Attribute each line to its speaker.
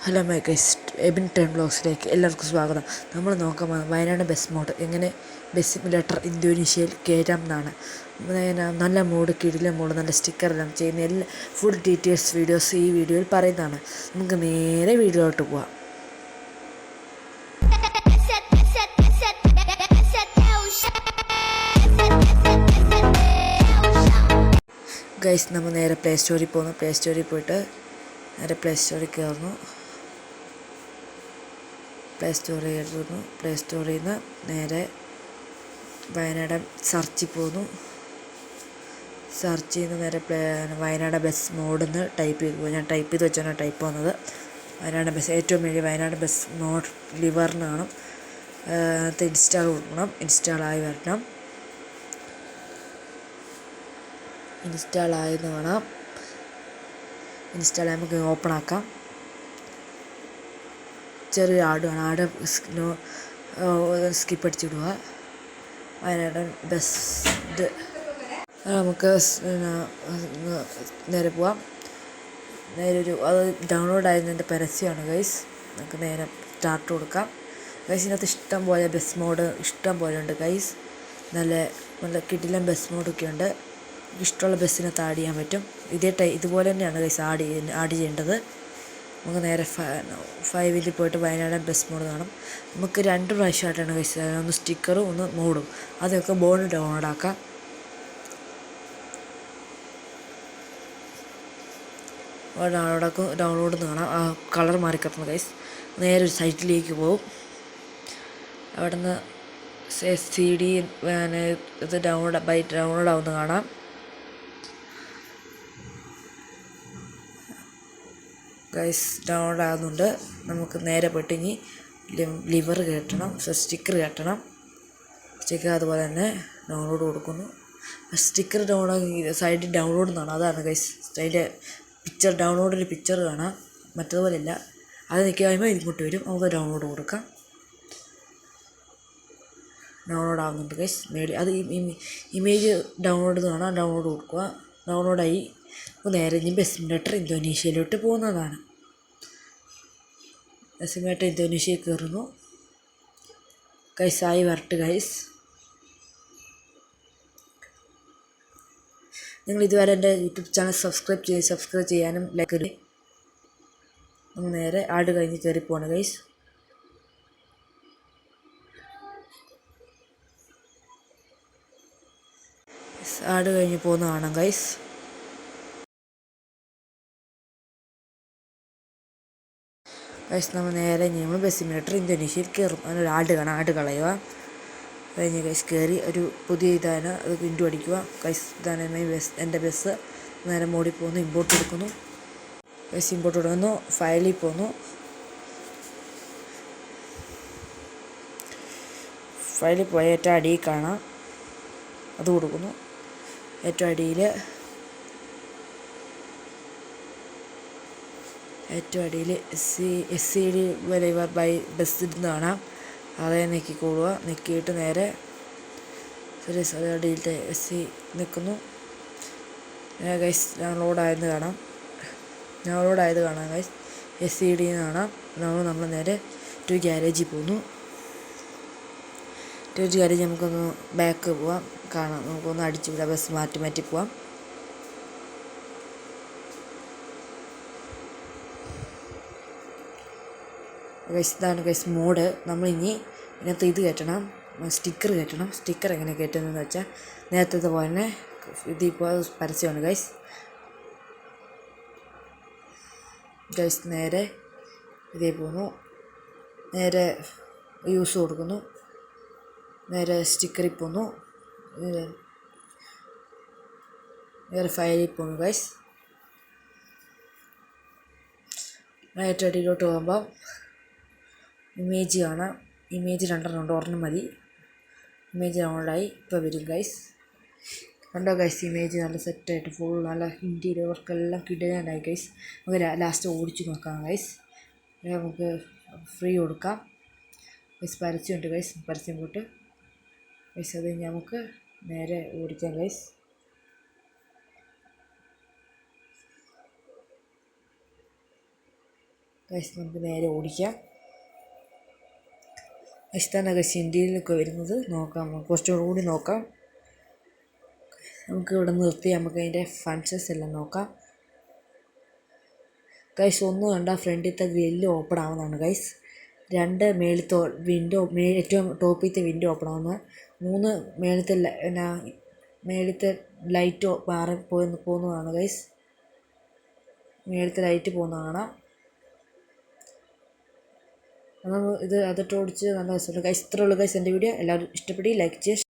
Speaker 1: Hello my guys, Abin ten ബ്ലോഗ്സിലേക്ക് എല്ലാവർക്കും സ്വാഗതം. നമ്മൾ നോക്കാൻ പോകുന്നത് വയനാട് ബസ് മോഡ് എങ്ങനെ ബസ് സിമുലേറ്റർ ഇന്തോനേഷ്യയിൽ കയറ്റാം എന്നാണ്. നല്ല മോഡ്, കിടിലൻ മോഡ്, നല്ല സ്റ്റിക്കറെല്ലാം ചെയ്യുന്ന എല്ലാ ഫുൾ ഡീറ്റെയിൽസ് വീഡിയോസ് ഈ വീഡിയോയിൽ പറയുന്നതാണ്. നമുക്ക് നേരെ വീഡിയോയിലോട്ട് പോവാം. ഗൈസ്, നമ്മൾ നേരെ പ്ലേ സ്റ്റോറിൽ പോകുന്നു. പ്ലേ സ്റ്റോറിൽ പോയിട്ട് നേരെ പ്ലേ സ്റ്റോറിൽ കയറുന്നു. പ്ലേ സ്റ്റോറിൽ എഴുതുന്നു. പ്ലേ സ്റ്റോറിൽ നിന്ന് നേരെ വയനാട് സെർച്ചിൽ പോകുന്നു. സെർച്ച് ചെയ്യുന്ന നേരെ വയനാട് ബസ് മോഡെന്ന് ടൈപ്പ് ചെയ്ത് പോകും. ഞാൻ ടൈപ്പ് ചെയ്ത് വെച്ചാണ് ടൈപ്പ് വന്നത്. വയനാട് ബസ് ഏറ്റവും വലിയ വയനാട് ബസ് മോഡ് ലിവറിന് കാണും. അത് ഇൻസ്റ്റാൾ കൊടുക്കണം. ഇൻസ്റ്റാളായി വരണം. ഇൻസ്റ്റാളായെന്ന് കാണാം. ഇൻസ്റ്റാൾ നമുക്ക് ഓപ്പൺ ആക്കാം. ചെറിയ ആട് വേണം. ആട് സ്കിപ്പ് അടിച്ചിടുക. വയനാട് ബസ് ഇത് നമുക്ക് നേരെ പോവാം. നേരെ അത് ഡൗൺലോഡ് ആയതിൻ്റെ പരസ്യമാണ് ഗൈസ്. നമുക്ക് നേരെ സ്റ്റാർട്ട് കൊടുക്കാം. ഗൈസ്, ഇതിനകത്ത് ഇഷ്ടം പോലെ ബസ് മോഡ് ഇഷ്ടം പോലെ ഉണ്ട് ഗൈസ്. നല്ല നല്ല കിടിലൻ ബസ് മോഡൊക്കെ ഉണ്ട്. ഇഷ്ടമുള്ള ബസ്സിനകത്ത് ആഡ് ചെയ്യാൻ പറ്റും. ഇതുപോലെ തന്നെയാണ് ഗൈസ് ആഡ് ചെയ്യേണ്ടത്. നമുക്ക് നേരെ 5 പോയിട്ട് വയനാട് ബസ് മോഡ് കാണും. നമുക്ക് 2 പ്രാവശ്യമായിട്ടാണ് ഗൈസ്, ഒന്ന് സ്റ്റിക്കറും ഒന്ന് മോഡും. അതൊക്കെ ബോർഡ് ഡൗൺലോഡ് ആക്കാം. ഡൗൺലോഡ് കാണാം. ആ കളർ മാറിക്കിടന്നു ഗൈസ്. നേരെ ഒരു സൈറ്റിലേക്ക് പോകും. അവിടെ നിന്ന് CD ഇത് ഡൗൺലോഡ് ആവുന്ന കാണാം. ഗൈസ്, ഡൗൺലോഡ് ആകുന്നുണ്ട്. നമുക്ക് നേരെ പോയിട്ട് ഇനി ലിവർ കയറ്റണം, സ്റ്റിക്കർ കയറ്റണം. സ്റ്റിക്കർ അതുപോലെ തന്നെ ഡൗൺലോഡ് കൊടുക്കുന്നു. സ്റ്റിക്കർ ഡൗൺലോഡ് സൈഡിൽ ഡൗൺലോഡ് എന്നാണ്. അതാണ് ഗൈസ്, അതിൻ്റെ പിക്ചർ ഡൗൺലോഡിൽ പിക്ചർ കാണാം. മറ്റതുപോലെയല്ല. അത് നിൽക്കുമ്പോൾ ഇങ്ങോട്ട് വരും. നമുക്ക് ഡൗൺലോഡ് കൊടുക്കാം. ഡൗൺലോഡ് ആകുന്നുണ്ട് ഗൈസ്. അത് ഇമേജ് ഡൗൺലോഡ് കാണാം. ഡൗൺലോഡ് കൊടുക്കുക. ഡൗൺലോഡായി. നേരെ ഇനി ബസ് സിമുലേറ്റർ ഇന്തോനേഷ്യയിലോട്ട് പോകുന്നതാണ്. ബസ് സിമുലേറ്റർ ഇന്തോനേഷ്യയിൽ കയറുന്നു. ഗൈസായി വരട്ട് ഗൈസ്. നിങ്ങൾ ഇതുവരെ എൻ്റെ യൂട്യൂബ് ചാനൽ സബ്സ്ക്രൈബ് ചെയ്യാനും ലൈക്ക് നമ്മൾ നേരെ ആഡ് കഴിഞ്ഞ് കയറി പോകണം ഗൈസ്. ആഡ് കഴിഞ്ഞ് പോകുന്ന കാണാം ഗൈസ്. ഗൈസ്, നമ്മൾ നേരെ നമ്മൾ ബസ് സിമുലേറ്റർ ഇന്തോനേഷ്യയിൽ കയറും. അതിനൊരു ആഡ് കാണാം. ആഡ് കളയുക. കഴിഞ്ഞ് ഗൈസ് കയറി ഒരു പുതിയ ഇതാണ്. അത് വിൻഡോ അടിക്കുക. ഗൈസ്, ഇതാണ് എൻ്റെ ബസ്. നേരെ മോഡിൽ പോകുന്നു. ഇമ്പോർട്ട് എടുക്കുന്നു. ഗൈസ്, ഇമ്പോർട്ട് കൊടുക്കുന്നു. ഫയലിൽ പോകുന്നു. ഫയലിൽ പോയ ഏറ്റവും അടിയിൽ കാണാം. അത് കൊടുക്കുന്നു. ഏറ്റവും അടിയിൽ SCD ലിവർ ബൈ ബസ് ഇരുന്ന് കാണാം. അതേ നെക്കിക്കൊള്ളുക. നെക്കിയിട്ട് നേരെ അടിയിലത്തെ SC നിൽക്കുന്നു. ഗൈസ്, ഡൗൺലോഡ് ആയത് കാണാം ഗൈസ്. SCD കാണാം. നമ്മൾ നേരെ ഗ്യാരേജിൽ പോകുന്നു. ഗ്യാരേജ് നമുക്കൊന്ന് ബാക്ക് പോവാം. കാണാം. നമുക്കൊന്ന് അടിച്ചു വിടാം. ബസ് മാറ്റി പോവാം. ഗൈസ്, ഇതാണ് ഗൈസ് മോഡ്. നമ്മളിനി ഇതിനകത്ത് ഇത് കയറ്റണം, സ്റ്റിക്കർ കയറ്റണം. സ്റ്റിക്കർ എങ്ങനെ കയറ്റുന്നതെന്ന് വെച്ചാൽ നേരത്തെ പോലെ തന്നെ ഇതിപ്പോൾ പരസ്യമാണ് ഗൈസ്. നേരെ ഇതേ പോകുന്നു. നേരെ യൂസ് കൊടുക്കുന്നു. നേരെ സ്റ്റിക്കറിൽ പോകുന്നു. നേരെ ഫയലിൽ പോകുന്നു ഗൈസ്. ഏറ്റവും അടിയിലോട്ട് പോകുമ്പം ഇമേജ് കാണാം. ഇമേജ് 2 ഉണ്ട്. ഒരെണ്ണം മതി. ഇമേജ് ഡൗൺലോഡായി. ഇപ്പോൾ വരും ഗൈസ്. കണ്ടോ ഗൈസ്, ഇമേജ് നല്ല സെറ്റായിട്ട് ഫുൾ നല്ല ഇൻറ്റീരിയർ വർക്കെല്ലാം കിടയാനായി ഗൈസ്. നമുക്ക് ലാസ്റ്റ് ഓടിച്ച് നോക്കാം ഗൈസ്. നമുക്ക് ഫ്രീ കൊടുക്കാം ഗൈസ്. പരസ്യമുണ്ട് ഗൈസ്. പരസ്യം പോട്ട് ഗൈസ്. അത് കഴിഞ്ഞ് നമുക്ക് നേരെ ഓടിക്കാം ഗൈസ്. ഗൈസ് നമുക്ക് നേരെ ഓടിക്കാം. ഇഷ്ടമാണ് ഗൈസ് ഇന്ത്യയിലൊക്കെ വരുന്നത്. നോക്കാം, കുറച്ചുകൂടി നോക്കാം. നമുക്ക് ഇവിടെ നിർത്തി നമുക്ക് അതിൻ്റെ ഫങ്ഷൻസ് എല്ലാം നോക്കാം. ഗൈസ് ഒന്ന് കണ്ട ഫ്രണ്ടിലത്തെ ഗ്രില്ല് ഓപ്പൺ ആവുന്നതാണ് ഗൈസ്. 2 മേളത്തെ വിൻഡോ, ഏറ്റവും ടോപ്പിലത്തെ വിൻഡോ ഓപ്പൺ ആവുന്നത്. 3 മേളത്തെ ലൈറ്റ് മാറി പോകുന്നതാണ് ഗൈസ്. മേളത്തെ ലൈറ്റ് പോകുന്ന കാണാം. ഇത് അതിട്ട് ഓടിച്ച് നല്ല രസമുണ്ട് ഗൈസ്. ഇത്രയുള്ളൂ ഗൈസ് എൻ്റെ വീഡിയോ. എല്ലാവരും ഇഷ്ടപ്പെട്ട് ലൈക്ക് ചെയ്യുക.